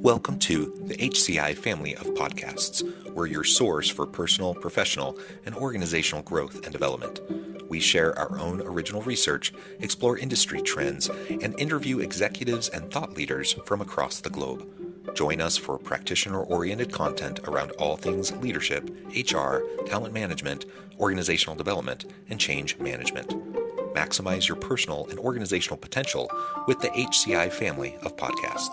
Welcome to the HCI family of podcasts. We're your source for personal, professional, and organizational growth and development. We share our own original research, explore industry trends, and interview executives and thought leaders from across the globe. Join us for practitioner-oriented content around all things leadership, HR, talent management, organizational development, and change management. Maximize your personal and organizational potential with the HCI family of podcasts.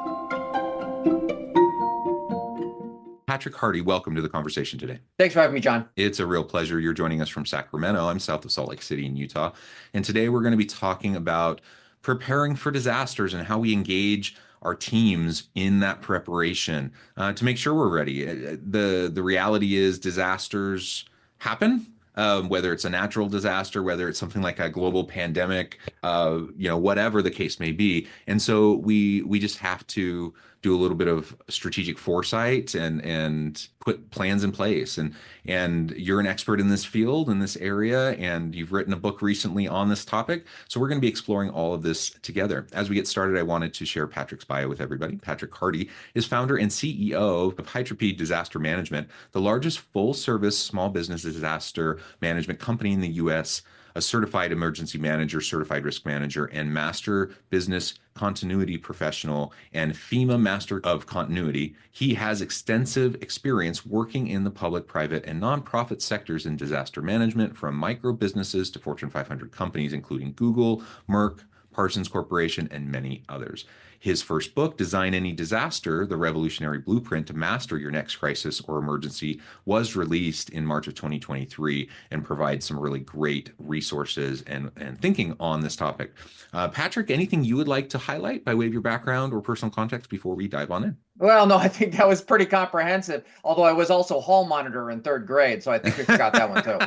Patrick Hardy, welcome to the conversation today. Thanks for having me, John. It's a real pleasure. You're joining us from Sacramento. I'm south of Salt Lake City in Utah. And today we're going to be talking about preparing for disasters and how we engage our teams in that preparation to make sure we're ready. The reality is disasters happen. Whether it's a natural disaster, whether it's something like a global pandemic, whatever the case may be. And so we just have to do a little bit of strategic foresight and put plans in place. And you're an expert in this field, in this area, and you've written a book recently on this topic. So we're going to be exploring all of this together. As we get started, I wanted to share Patrick's bio with everybody. Patrick Hardy is founder and CEO of Hytropy Disaster Management, the largest full-service small business disaster management company in the U.S., a certified emergency manager, certified risk manager, and master business continuity professional and FEMA Master of Continuity. He has extensive experience working in the public, private, and nonprofit sectors in disaster management, from micro businesses to Fortune 500 companies, including Google, Merck, Parsons Corporation, and many others. His first book, Design Any Disaster, The Revolutionary Blueprint to Master Your Next Crisis or Emergency, was released in March of 2023 and provides some really great resources and thinking on this topic. Patrick, anything you would like to highlight by way of your background or personal context before we dive on in? Well, no, I think that was pretty comprehensive, although I was also hall monitor in third grade, so I think we forgot that one too.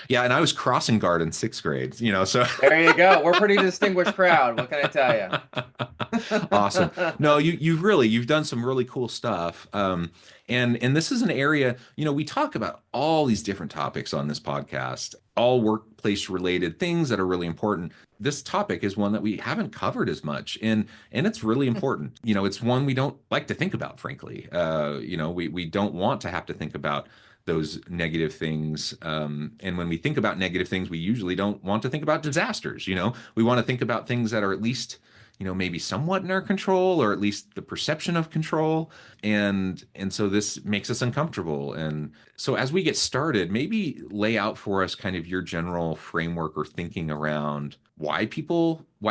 Yeah, and I was crossing guard in sixth grade, so. There you go. We're a pretty distinguished crowd. What can I tell you? Awesome. No, you've done some really cool stuff. And this is an area, we talk about all these different topics on this podcast, all workplace related things that are really important. This topic is one that we haven't covered as much, and it's really important. It's one we don't like to think about, frankly. We don't want to have to think about those negative things. And when we think about negative things, we usually don't want to think about disasters. We want to think about things that are at least, maybe somewhat in our control, or at least the perception of control. And so this makes us uncomfortable. And so as we get started, maybe lay out for us kind of your general framework or thinking around why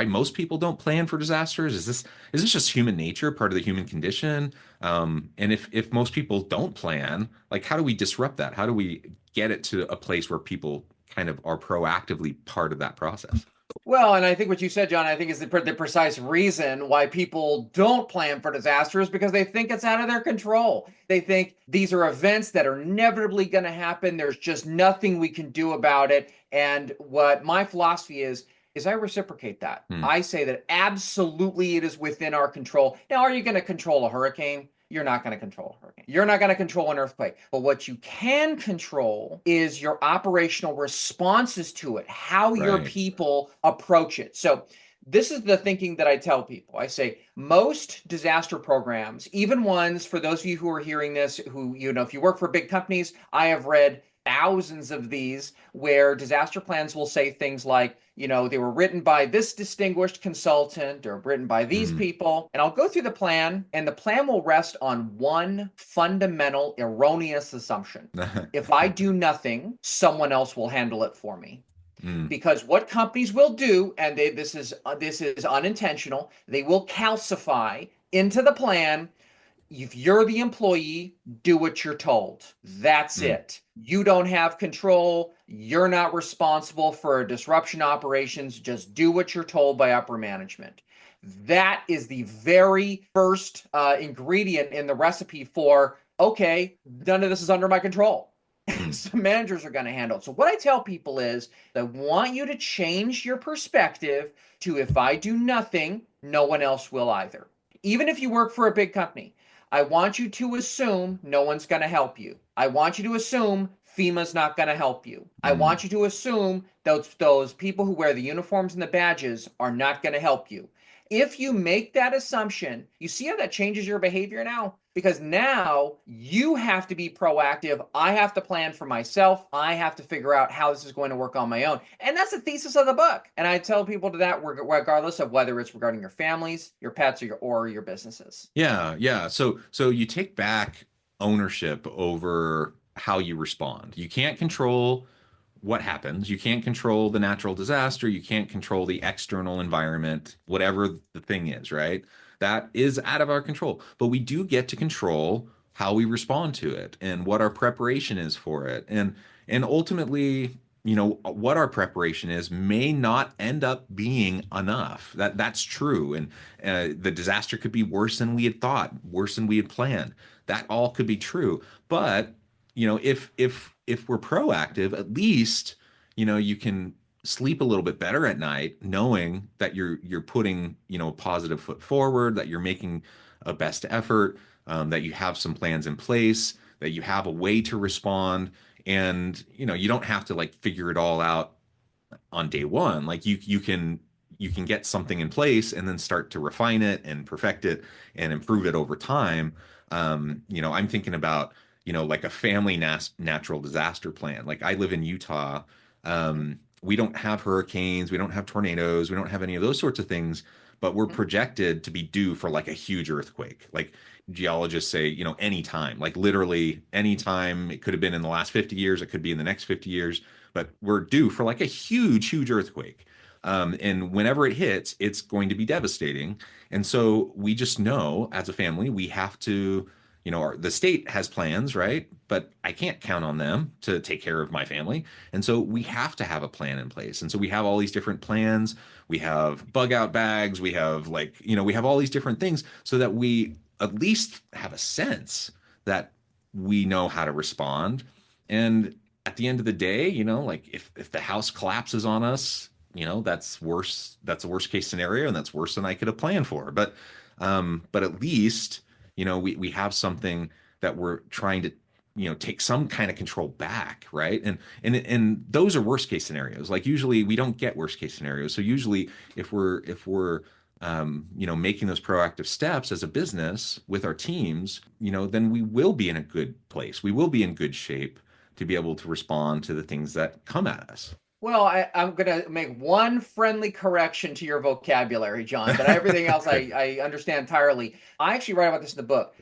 most people don't plan for disasters. Is this just human nature, part of the human condition? And if most people don't plan, like, how do we disrupt that? How do we get it to a place where people kind of are proactively part of that process? Well, and I think what you said, John, I think is the precise reason why people don't plan for disasters, because they think it's out of their control. They think these are events that are inevitably going to happen. There's just nothing we can do about it. And what my philosophy is I reciprocate that. I say that absolutely it is within our control. Now, are you going to control a hurricane? You're not going to control a hurricane. You're not going to control an earthquake. But what you can control is your operational responses to it, how your people approach it. So this is the thinking that I tell people. I say most disaster programs, even ones, for those of you who are hearing this, who, if you work for big companies, I have read thousands of these where disaster plans will say things like, they were written by this distinguished consultant or written by these people. And I'll go through the plan, and the plan will rest on one fundamental erroneous assumption. If I do nothing, someone else will handle it for me. Because what companies will do, and this is unintentional, they will calcify into the plan. If you're the employee, do what you're told. That's it. You don't have control. You're not responsible for disruption operations. Just do what you're told by upper management. That is the very first ingredient in the recipe for, okay, none of this is under my control. So managers are going to handle it. So what I tell people is, I want you to change your perspective to, if I do nothing, no one else will either. Even if you work for a big company, I want you to assume no one's going to help you. I want you to assume FEMA's not going to help you. I Mm. want you to assume those people who wear the uniforms and the badges are not going to help you. If you make that assumption, you see how that changes your behavior now? Because now you have to be proactive. I have to plan for myself. I have to figure out how this is going to work on my own. And that's the thesis of the book. And I tell people to that regardless of whether it's regarding your families, your pets, or your businesses. Yeah, yeah. So you take back ownership over how you respond. You can't control what happens. You can't control the natural disaster. You can't control the external environment, whatever the thing is, right? That is out of our control. But we do get to control how we respond to it and what our preparation is for it. And ultimately, what our preparation is may not end up being enough. That's true. And the disaster could be worse than we had thought, worse than we had planned. That all could be true. But if we're proactive, at least you can sleep a little bit better at night, knowing that you're putting a positive foot forward, that you're making a best effort, that you have some plans in place, that you have a way to respond, and you don't have to like figure it all out on day one. Like you can get something in place and then start to refine it and perfect it and improve it over time. I'm thinking about like a family natural disaster plan. Like I live in Utah. We don't have hurricanes, we don't have tornadoes, we don't have any of those sorts of things, but we're projected to be due for like a huge earthquake. Like geologists say, anytime, like literally anytime. It could have been in the last 50 years, it could be in the next 50 years, but we're due for like a huge earthquake. And whenever it hits, it's going to be devastating. And so we just know as a family, we have to, the state has plans, right? But I can't count on them to take care of my family. And so we have to have a plan in place. And so we have all these different plans. We have bug out bags. We have we have all these different things so that we at least have a sense that we know how to respond. And at the end of the day, like if the house collapses on us, that's worse. That's a worst case scenario, and that's worse than I could have planned for. But at least, we have something that we're trying to, take some kind of control back, right? And those are worst case scenarios. Like usually we don't get worst case scenarios. So usually if we're making those proactive steps as a business with our teams, then we will be in a good place. We will be in good shape to be able to respond to the things that come at us. Well, I'm going to make one friendly correction to your vocabulary, John, but everything else Good. I understand entirely. I actually write about this in the book.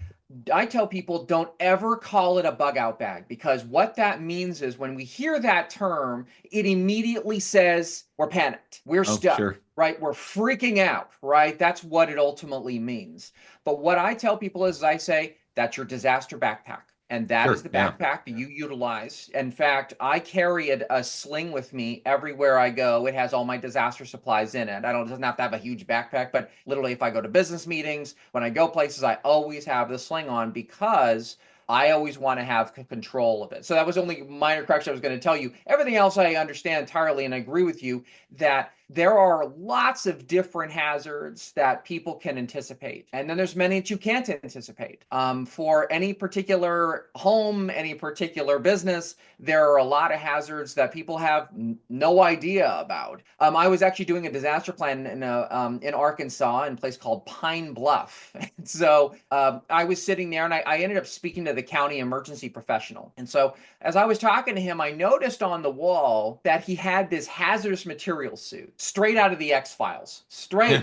I tell people don't ever call it a bug out bag because what that means is when we hear that term, it immediately says we're panicked, we're Oh, stuck, sure. right? We're freaking out, right? That's what it ultimately means. But what I tell people is I say that's your disaster backpack. And that is Sure. the Yeah. backpack that you utilize. In fact, I carry a sling with me everywhere I go. It has all my disaster supplies in it. It doesn't have to have a huge backpack, but literally if I go to business meetings, when I go places, I always have the sling on because I always want to have control of it. So that was only a minor correction I was going to tell you. Everything else I understand entirely, and I agree with you that there are lots of different hazards that people can anticipate. And then there's many that you can't anticipate. For any particular home, any particular business, there are a lot of hazards that people have no idea about. I was actually doing a disaster plan in Arkansas in a place called Pine Bluff. So I was sitting there and I ended up speaking to the county emergency professional. And so as I was talking to him, I noticed on the wall that he had this hazardous material suit straight out of the X-Files, straight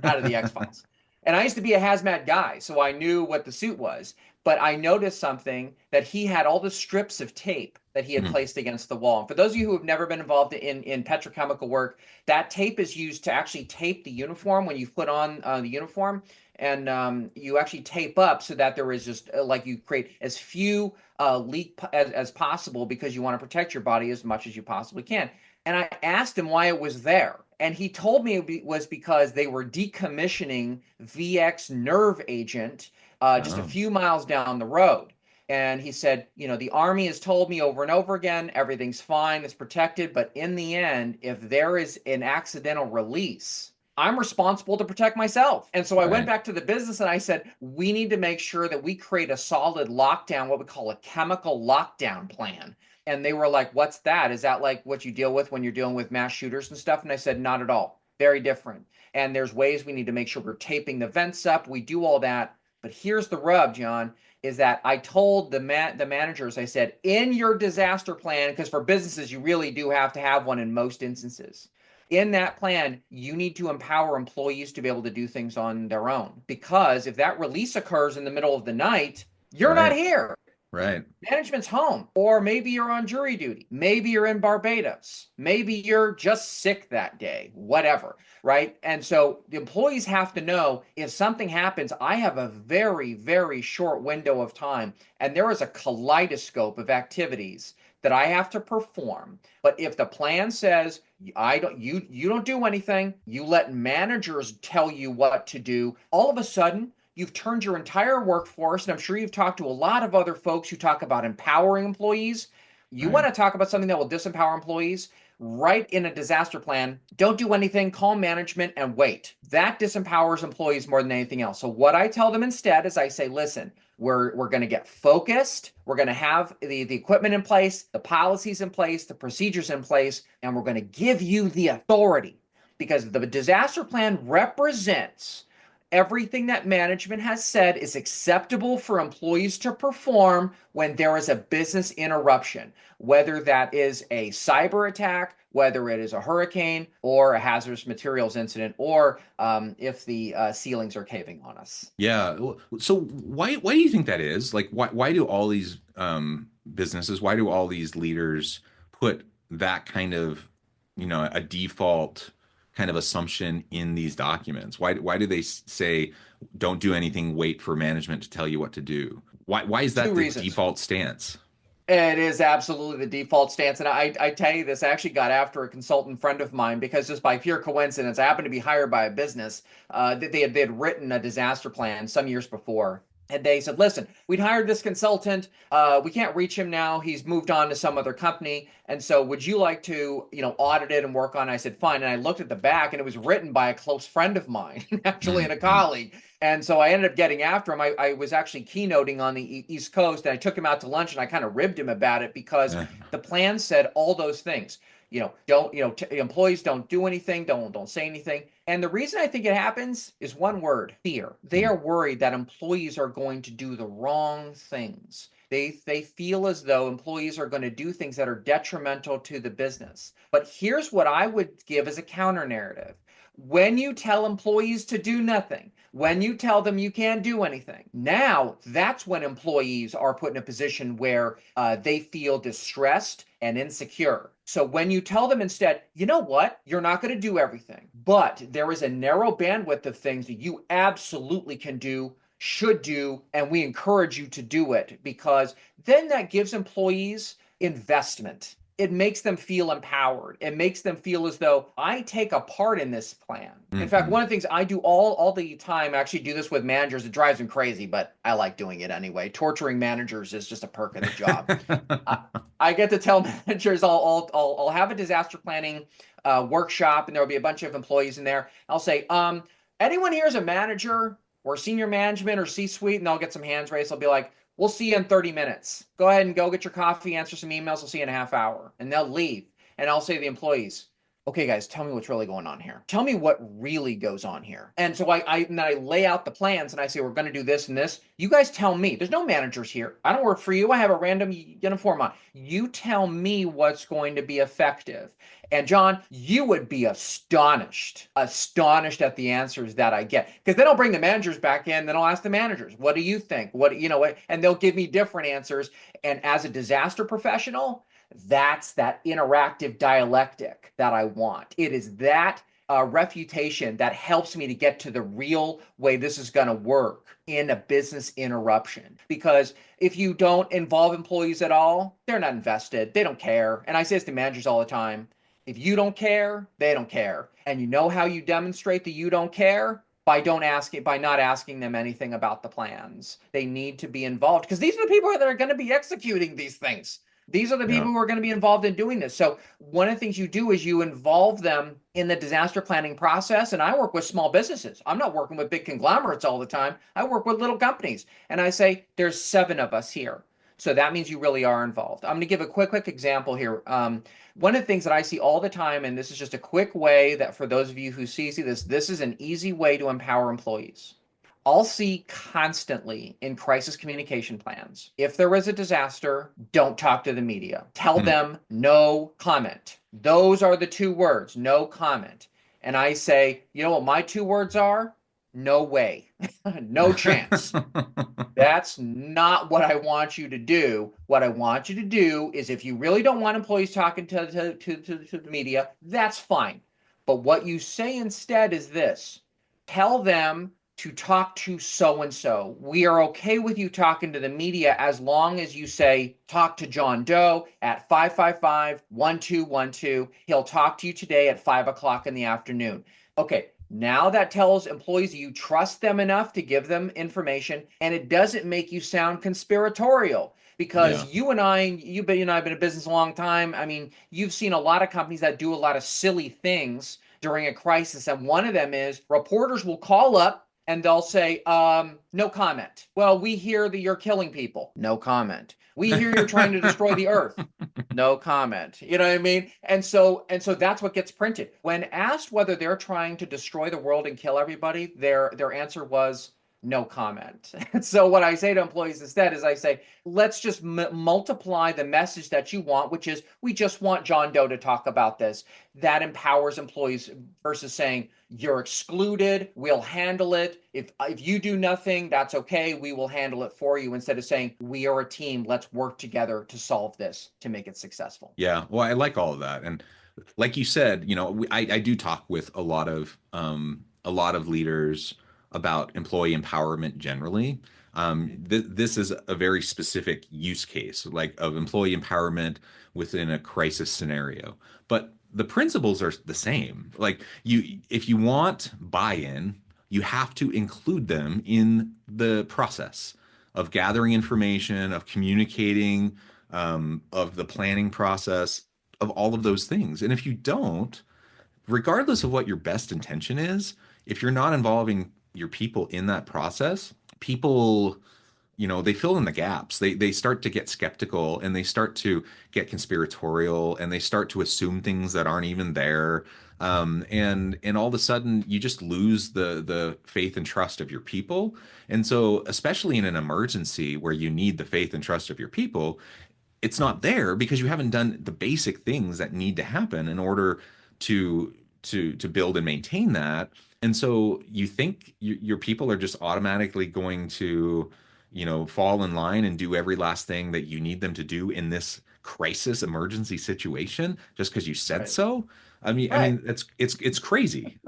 out of the X-Files. And I used to be a hazmat guy, so I knew what the suit was. But I noticed something that he had all the strips of tape that he had Mm. placed against the wall. And for those of you who have never been involved in petrochemical work, that tape is used to actually tape the uniform when you put on the uniform. And you actually tape up so that there is just like you create as few leak as possible because you want to protect your body as much as you possibly can. And I asked him why it was there. And he told me it was because they were decommissioning VX nerve agent just a Oh, few miles down the road. And he said, the Army has told me over and over again, everything's fine, it's protected. But in the end, if there is an accidental release, I'm responsible to protect myself. And so I went right. back to the business and I said, we need to make sure that we create a solid lockdown, what we call a chemical lockdown plan. And they were like, what's that? Is that like what you deal with when you're dealing with mass shooters and stuff? And I said, not at all. Very different. And there's ways we need to make sure we're taping the vents up. We do all that. But here's the rub, John, is that I told the managers, I said, in your disaster plan, because for businesses, you really do have to have one in most instances. In that plan, you need to empower employees to be able to do things on their own. Because if that release occurs in the middle of the night, you're not Right. here. Right. Management's home, or maybe you're on jury duty, maybe you're in Barbados, maybe you're just sick that day, whatever, right? And so the employees have to know if something happens, I have a very, very short window of time, and there is a kaleidoscope of activities that I have to perform. But if the plan says you don't do anything, you let managers tell you what to do, all of a sudden you've turned your entire workforce, and I'm sure you've talked to a lot of other folks who talk about empowering employees. You Right. want to talk about something that will disempower employees? Write in a disaster plan, don't do anything, call management and wait. That disempowers employees more than anything else. So what I tell them instead is I say, listen, we're going to get focused. We're going to have the equipment in place, the policies in place, the procedures in place, and we're going to give you the authority, because the disaster plan represents everything that management has said is acceptable for employees to perform when there is a business interruption, whether that is a cyber attack, whether it is a hurricane or a hazardous materials incident, or if the ceilings are caving on us. Yeah. So why do you think that is? Like why do all these businesses, why do all these leaders put that kind of, a default kind of assumption in these documents? Why do they say don't do anything, wait for management to tell you what to do? Why is Two that the reasons. default stance? It is absolutely the default stance. And I tell you this, I actually got after a consultant friend of mine because just by pure coincidence, I happened to be hired by a business that they had written a disaster plan some years before. And they said, listen, we'd hired this consultant. We can't reach him now. He's moved on to some other company. And so would you like to, audit it and work on it? I said, fine. And I looked at the back and it was written by a close friend of mine, actually, and a Mhm. colleague. And so I ended up getting after him. I was actually keynoting on the East Coast, and I took him out to lunch and I kind of ribbed him about it because Yeah. the plan said all those things. Don't, employees don't do anything, don't say anything. And the reason I think it happens is one word: fear. They Mm. are worried that employees are going to do the wrong things. They feel as though employees are going to do things that are detrimental to the business. But here's what I would give as a counter narrative. When you tell employees to do nothing, when you tell them you can't do anything, now that's when employees are put in a position where they feel distressed and insecure. So when you tell them instead, you know what, you're not going to do everything, but there is a narrow bandwidth of things that you absolutely can do, should do, and we encourage you to do it, because then that gives employees investment. It makes them feel empowered. It makes them feel as though I take a part in this plan. In fact, Mhm. one of the things I do all the time, I actually do this with managers. It drives them crazy, but I like doing it anyway. Torturing managers is just a perk of the job. I, I get to tell managers I'll have a disaster planning workshop, and there'll be a bunch of employees in there. I'll say, anyone here is a manager or senior management or C-suite, and they'll get some hands raised. I'll be like, we'll see you in 30 minutes. Go ahead and go get your coffee, answer some emails. I'll see you in a half hour. And they'll leave. And I'll say to the employees, okay, guys, tell me what's really going on here. Tell me what really goes on here. And so and then I lay out the plans and I say, we're going to do this and this. You guys tell me. There's no managers here. I don't work for you. I have a random uniform on. You tell me what's going to be effective. And John, you would be astonished at the answers that I get. Because then I'll bring the managers back in, then I'll ask the managers, what do you think? And they'll give me different answers. And as a disaster professional, that's that interactive dialectic that I want. It is that refutation that helps me to get to the real way this is going to work in a business interruption. Because if you don't involve employees at all, they're not invested. They don't care. And I say this to managers all the time. If you don't care, they don't care. And you know how you demonstrate that you don't care? By not asking them anything about the plans. They need to be involved because these are the people that are going to be executing these things. These are the Yeah. people who are going to be involved in doing this. So one of the things you do is you involve them in the disaster planning process. And I work with small businesses. I'm not working with big conglomerates all the time. I work with little companies. And I say, there's 7 of us here. So that means you really are involved. I'm going to give a quick example here. One of the things that I see all the time, and this is just a quick way that for those of you who see this is an easy way to empower employees. I'll see constantly in crisis communication plans, if there is a disaster, don't talk to the media. Tell Hmm. them no comment. Those are the two words, no comment. And I say, you know what my two words are? No way. No chance. That's not what I want you to do. What I want you to do is if you really don't want employees talking to the media, that's fine. But what you say instead is this: tell them to talk to so and so. We are okay with you talking to the media as long as you say, talk to John Doe at 555-1212. He'll talk to you today at 5 o'clock in the afternoon. Okay, now that tells employees you trust them enough to give them information, and it doesn't make you sound conspiratorial because Yeah. you and I have been in business a long time. I mean, you've seen a lot of companies that do a lot of silly things during a crisis, and one of them is reporters will call up and they'll say, no comment. Well, we hear that you're killing people. No comment. We hear you're trying to destroy the earth. No comment. You know what I mean? And so that's what gets printed. When asked whether they're trying to destroy the world and kill everybody, their answer was no comment. So what I say to employees instead is I say, let's just multiply the message that you want, which is we just want John Doe to talk about this. That empowers employees versus saying you're excluded, we'll handle it. If you do nothing, that's okay, we will handle it for you, instead of saying we are a team, let's work together to solve this to make it successful. Yeah, well, I like all of that, and like you said, I do talk with a lot of leaders about employee empowerment generally. This is a very specific use case, like of employee empowerment within a crisis scenario, but the principles are the same. Like if you want buy-in, you have to include them in the process of gathering information, of communicating, of the planning process, of all of those things. And if you don't, regardless of what your best intention is, if you're not involving your people in that process, people, they fill in the gaps. They start to get skeptical and they start to get conspiratorial and they start to assume things that aren't even there. And all of a sudden you just lose the faith and trust of your people. And so, especially in an emergency where you need the faith and trust of your people, it's not there because you haven't done the basic things that need to happen in order to to build and maintain that. And so you think your people are just automatically going to, fall in line and do every last thing that you need them to do in this crisis emergency situation just because you said Right. so? I mean, Right. it's crazy.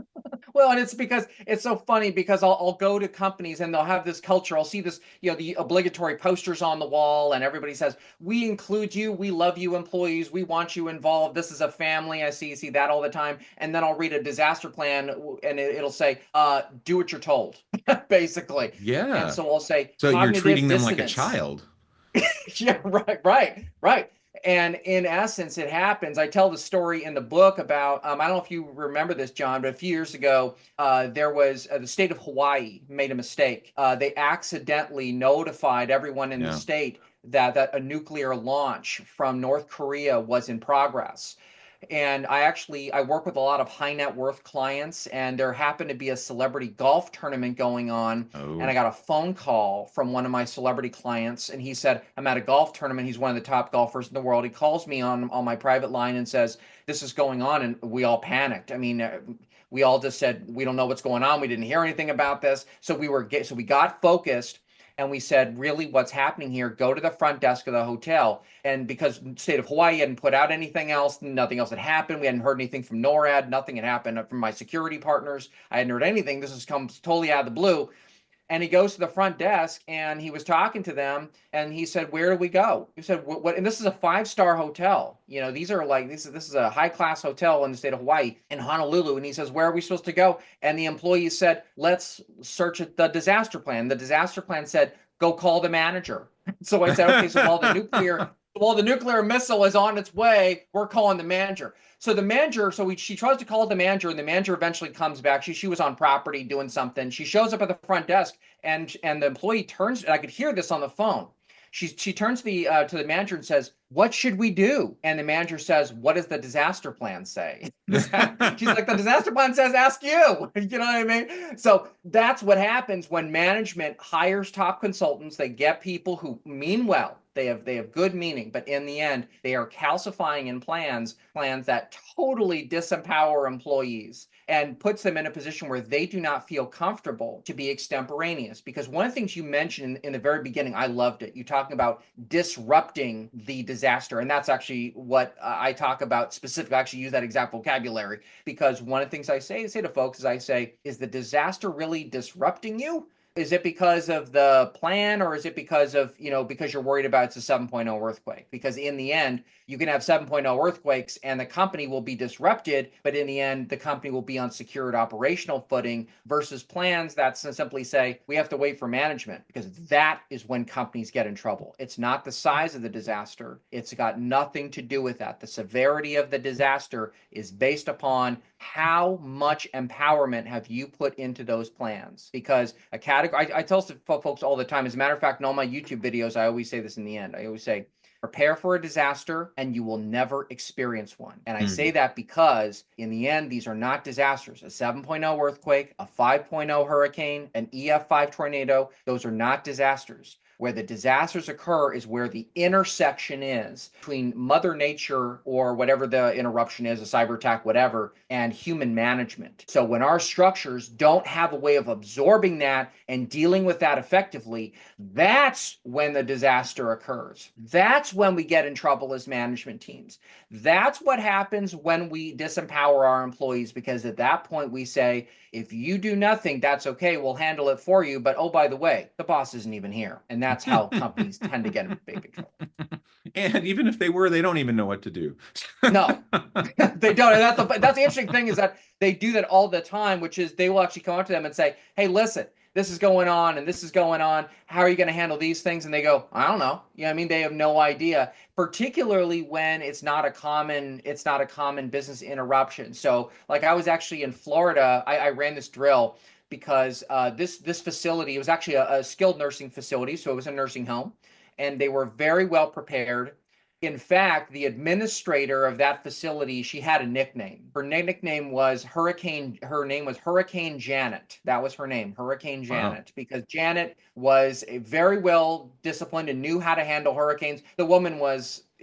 Well, and it's because it's so funny because I'll go to companies and they'll have this culture. I'll see this, the obligatory posters on the wall, and everybody says, "We include you, we love you, employees, we want you involved. This is a family." I see that all the time. And then I'll read a disaster plan, and it'll say, "Do what you're told," basically. And Yeah. so I'll say, So you're cognitive treating them like a dissonance. child. Yeah, right. And in essence, it happens. I tell the story in the book about, I don't know if you remember this, John, but a few years ago, there was the state of Hawaii made a mistake. They accidentally notified everyone in the Yeah. state that a nuclear launch from North Korea was in progress. And I work with a lot of high net worth clients, and there happened to be a celebrity golf tournament going on. And I Oh, got a phone call from one of my celebrity clients, and he said, I'm at a golf tournament. He's one of the top golfers in the world. He calls me on my private line and says, this is going on. And we all panicked. I mean, we all just said, we don't know what's going on. We didn't hear anything about this. So we got focused, and we said, really, what's happening here? Go to the front desk of the hotel. And because the state of Hawaii hadn't put out anything else, nothing else had happened. We hadn't heard anything from NORAD. Nothing had happened from my security partners. I hadn't heard anything. This has come totally out of the blue. And he goes to the front desk and he was talking to them, and he said, where do we go? He said, what? And this is a 5-star hotel. These are like, this is a high class hotel in the state of Hawaii in Honolulu. And he says, where are we supposed to go? And the employees said, let's search the disaster plan. The disaster plan said, go call the manager. So I said, okay, so while the nuclear missile is on its way, we're calling the manager. So the manager, she tries to call the manager, and the manager eventually comes back. She was on property doing something. She shows up at the front desk, and the employee turns, and I could hear this on the phone. She turns to the manager and says, "What should we do?" And the manager says, "What does the disaster plan say?" She's like, "The disaster plan says ask you." You know what I mean? So that's what happens when management hires top consultants. They get people who mean well. They have good meaning, but in the end, they are calcifying in plans that totally disempower employees and puts them in a position where they do not feel comfortable to be extemporaneous. Because one of the things you mentioned in the very beginning, I loved it. You talking about disrupting the disaster, and that's actually what I talk about specifically. I actually use that exact vocabulary because one of the things I say to folks is the disaster really disrupting you? Is it because of the plan, or is it because of, because you're worried about it's a 7.0 earthquake? Because in the end, you can have 7.0 earthquakes and the company will be disrupted, but in the end, the company will be on secured operational footing versus plans that simply say, we have to wait for management, because that is when companies get in trouble. It's not the size of the disaster. It's got nothing to do with that. The severity of the disaster is based upon how much empowerment have you put into those plans. Because a category, I tell folks all the time, as a matter of fact, in all my YouTube videos, I always say this in the end. I always say, prepare for a disaster and you will never experience one. And I say that because in the end, these are not disasters. A 7.0 earthquake, a 5.0 hurricane, an EF5 tornado, those are not disasters. Where the disasters occur is where the intersection is between Mother Nature or whatever the interruption is, a cyber attack, whatever, and human management. So when our structures don't have a way of absorbing that and dealing with that effectively, that's when the disaster occurs. That's when we get in trouble as management teams. That's what happens when we disempower our employees, because at that point we say, if you do nothing, that's okay. We'll handle it for you. But oh, by the way, the boss isn't even here. And that's how companies tend to get in big trouble. And even if they were, they don't even know what to do. No, they don't. And that's the interesting thing, is that they do that all the time, which is they will actually come up to them and say, hey, listen, this is going on and this is going on. How are you going to handle these things? And they go, I don't know. They have no idea, particularly when it's not a common business interruption. So like I was actually in Florida, I ran this drill because this facility, it was actually a skilled nursing facility. So it was a nursing home, and they were very well prepared. In fact, the administrator of that facility, she had a nickname. Her nickname was Hurricane. Her name was Hurricane Janet. That was her name, Hurricane Janet, wow. Because Janet was a very well disciplined and knew how to handle hurricanes. The woman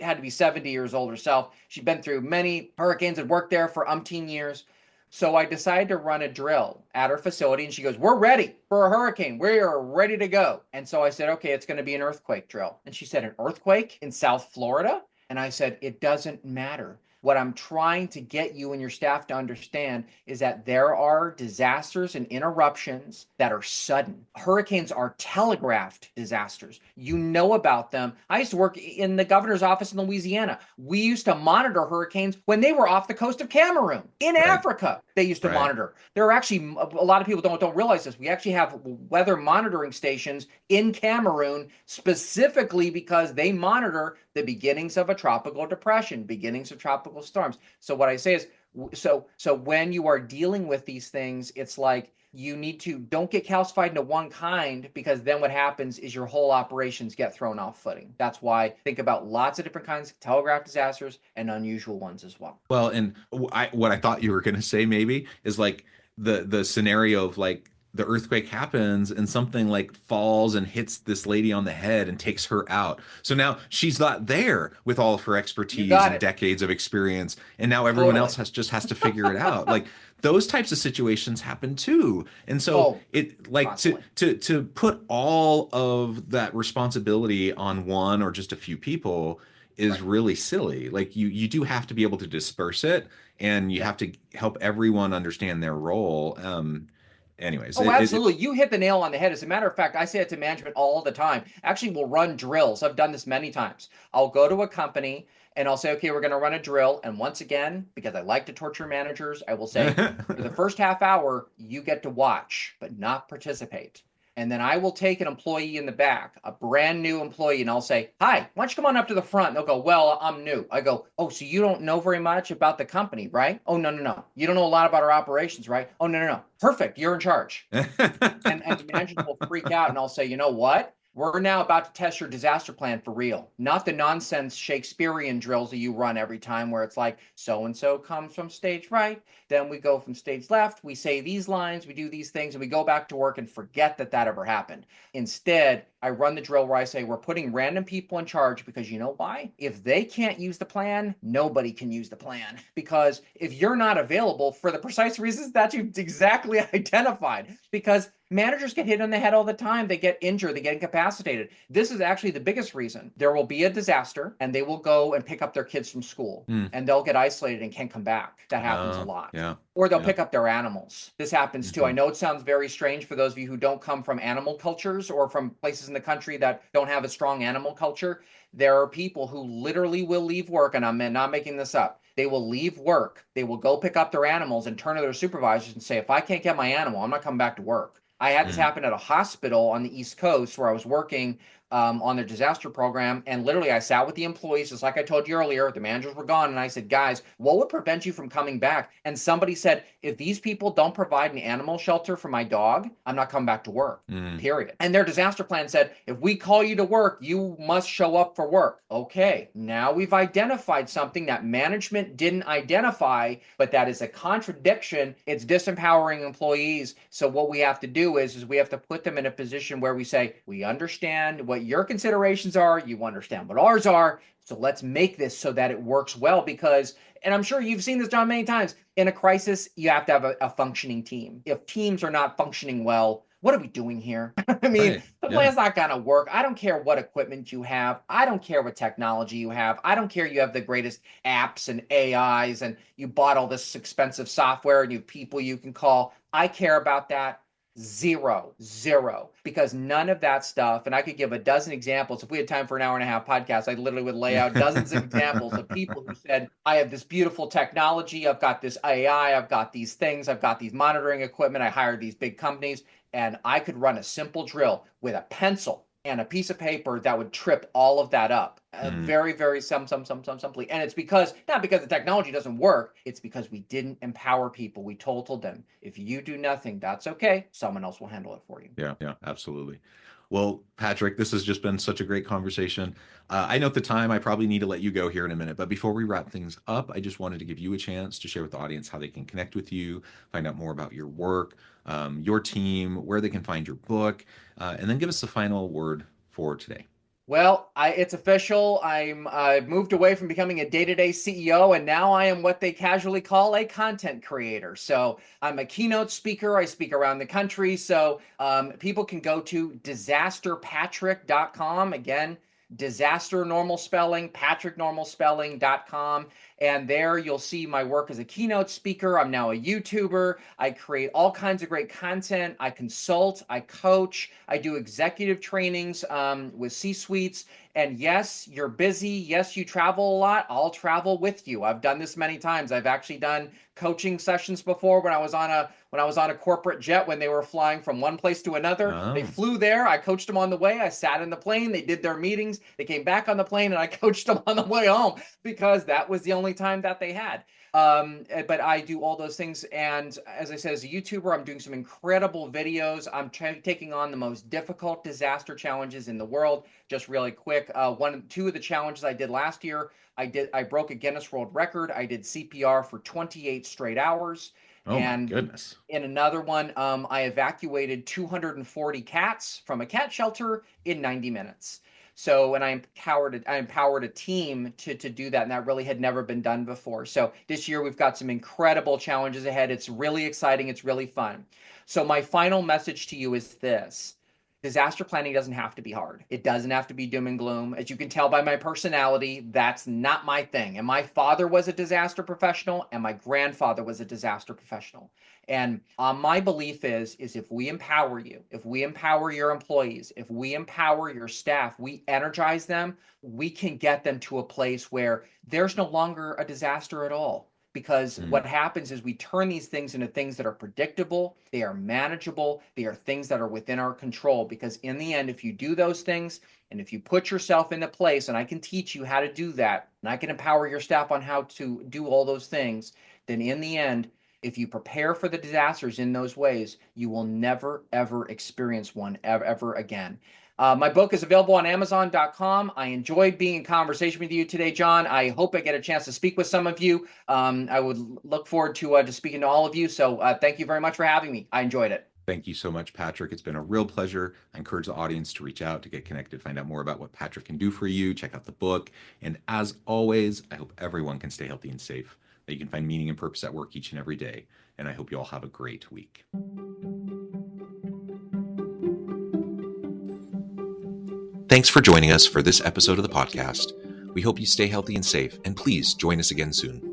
had to be 70 years old herself. She'd been through many hurricanes, had worked there for umpteen years. So I decided to run a drill at her facility, and she goes, we're ready for a hurricane. We are ready to go. And so I said, okay, it's going to be an earthquake drill. And she said, an earthquake in South Florida? And I said, it doesn't matter. What I'm trying to get you and your staff to understand is that there are disasters and interruptions that are sudden. Hurricanes are telegraphed disasters. You know about them. I used to work in the governor's office in Louisiana. We used to monitor hurricanes when they were off the coast of Cameroon. In Africa, they used to monitor. There are actually, a lot of people don't realize this. We actually have weather monitoring stations in Cameroon specifically because they monitor the beginnings of a tropical depression, beginnings of tropical storms. So what I say is, so when you are dealing with these things, it's like you need to don't get calcified into one kind, because then what happens is your whole operations get thrown off footing. That's why think about lots of different kinds of telegraph disasters and unusual ones as well. Well, and what I thought you were going to say maybe is like the scenario of like the earthquake happens and something like falls and hits this lady on the head and takes her out. So now she's not there with all of her expertise and decades of experience, and now everyone else just has to figure it out. Like those types of situations happen too. And so it like to put all of that responsibility on one or just a few people is really silly. Like you do have to be able to disperse it, and you have to help everyone understand their role. Anyways. Absolutely. You hit the nail on the head. As a matter of fact, I say it to management all the time. Actually, we'll run drills. I've done this many times. I'll go to a company and I'll say, okay, we're going to run a drill. And once again, because I like to torture managers, I will say, for the first half hour, you get to watch, but not participate. And then I will take an employee in the back, a brand new employee, and I'll say, hi, why don't you come on up to the front? And they'll go, well, I'm new. I go, oh, so you don't know very much about the company, right? Oh, no. You don't know a lot about our operations, right? Oh, no. Perfect. You're in charge. and the manager will freak out, and I'll say, you know what? we're now about to test your disaster plan for real, not the nonsense Shakespearean drills that you run every time where it's like, so-and-so comes from stage right, then we go from stage left, we say these lines, we do these things, and we go back to work and forget that that ever happened. Instead, I run the drill where I say, we're putting random people in charge because you know why? If they can't use the plan, nobody can use the plan. Because if you're not available for the precise reasons that you've exactly identified, because managers get hit on the head all the time. They get injured, they get incapacitated. This is actually the biggest reason. There will be a disaster and they will go and pick up their kids from school Mm. and they'll get isolated and can't come back. That happens a lot. Yeah. Or they'll Yeah. pick up their animals. This happens too. I know it sounds very strange for those of you who don't come from animal cultures or from places in the country that don't have a strong animal culture. There are people who literally will leave work, and I'm not making this up. They will leave work. They will go pick up their animals and turn to their supervisors and say, if I can't get my animal, I'm not coming back to work. I had this Mm. happen at a hospital on the East Coast where I was working on their disaster program. And literally, I sat with the employees, just like I told you earlier. The managers were gone. And I said, guys, what would prevent you from coming back? And somebody said, if these people don't provide an animal shelter for my dog, I'm not coming back to work. Mm. Period. And their disaster plan said, if we call you to work, you must show up for work. Okay, now we've identified something that management didn't identify, but that is a contradiction. It's disempowering employees. So what we have to do is we have to put them in a position where we say, we understand what your considerations are, you understand what ours are. So let's make this so that it works well because, and I'm sure you've seen this, John, many times, in a crisis, you have to have a functioning team. If teams are not functioning well, what are we doing here? I mean, Right. the Yeah. plan's not going to work. I don't care what equipment you have. I don't care what technology you have. I don't care you have the greatest apps and AIs and you bought all this expensive software and you have people you can call. I care about that. Zero, because none of that stuff, and I could give a dozen examples. If we had time for an hour and a half podcast, I literally would lay out dozens of examples of people who said, I have this beautiful technology, I've got this AI, I've got these things, I've got these monitoring equipment, I hired these big companies, and I could run a simple drill with a pencil and a piece of paper that would trip all of that up. Mm. Very simply. And it's because, not because the technology doesn't work, it's because we didn't empower people. We told them, if you do nothing, that's okay. Someone else will handle it for you. Yeah, yeah, absolutely. Well, Patrick, this has just been such a great conversation. I know at the time I probably need to let you go here in a minute, but before we wrap things up, I just wanted to give you a chance to share with the audience how they can connect with you, find out more about your work, your team, where they can find your book, and then give us the final word for today. Well, it's official. I've moved away from becoming a day-to-day CEO, and now I am what they casually call a content creator. So I'm a keynote speaker. I speak around the country. So people can go to disasterpatrick.com. Again, disaster normal spelling, Patrick normal spelling.com. And there you'll see my work as a keynote speaker. I'm now a YouTuber. I create all kinds of great content. I consult, I coach, I do executive trainings with C-suites. And yes, you're busy. Yes, you travel a lot. I'll travel with you. I've done this many times. I've actually done coaching sessions before when I was on a corporate jet when they were flying from one place to another. They Oh, flew there. I coached them on the way. I sat in the plane. They did their meetings. They came back on the plane and I coached them on the way home because that was the only time that they had. But I do all those things. And as I said, as a YouTuber, I'm doing some incredible videos. I'm taking on the most difficult disaster challenges in the world. Just really quick, two of the challenges I did last year, I broke a Guinness World Record. I did CPR for 28 straight hours. oh my And goodness. in another one, I evacuated 240 cats from a cat shelter in 90 minutes. So, and I empowered a team to do that, and that really had never been done before. So this year we've got some incredible challenges ahead. It's really exciting. It's really fun. So my final message to you is this. Disaster planning doesn't have to be hard. It doesn't have to be doom and gloom. As you can tell by my personality, that's not my thing. And my father was a disaster professional, and my grandfather was a disaster professional. And my belief is if we empower you, if we empower your employees, if we empower your staff, we energize them, we can get them to a place where there's no longer a disaster at all. Because Mm. what happens is we turn these things into things that are predictable, they are manageable, they are things that are within our control. Because in the end, if you do those things, and if you put yourself in the place, and I can teach you how to do that, and I can empower your staff on how to do all those things, then in the end, if you prepare for the disasters in those ways, you will never, ever experience one ever again. My book is available on Amazon.com. I enjoyed being in conversation with you today, John. I hope I get a chance to speak with some of you. I would look forward to speaking to all of you. So thank you very much for having me. I enjoyed it. Thank you so much, Patrick. It's been a real pleasure. I encourage the audience to reach out, to get connected, find out more about what Patrick can do for you, check out the book. And as always, I hope everyone can stay healthy and safe, that you can find meaning and purpose at work each and every day. And I hope you all have a great week. Thanks for joining us for this episode of the podcast. We hope you stay healthy and safe, and please join us again soon.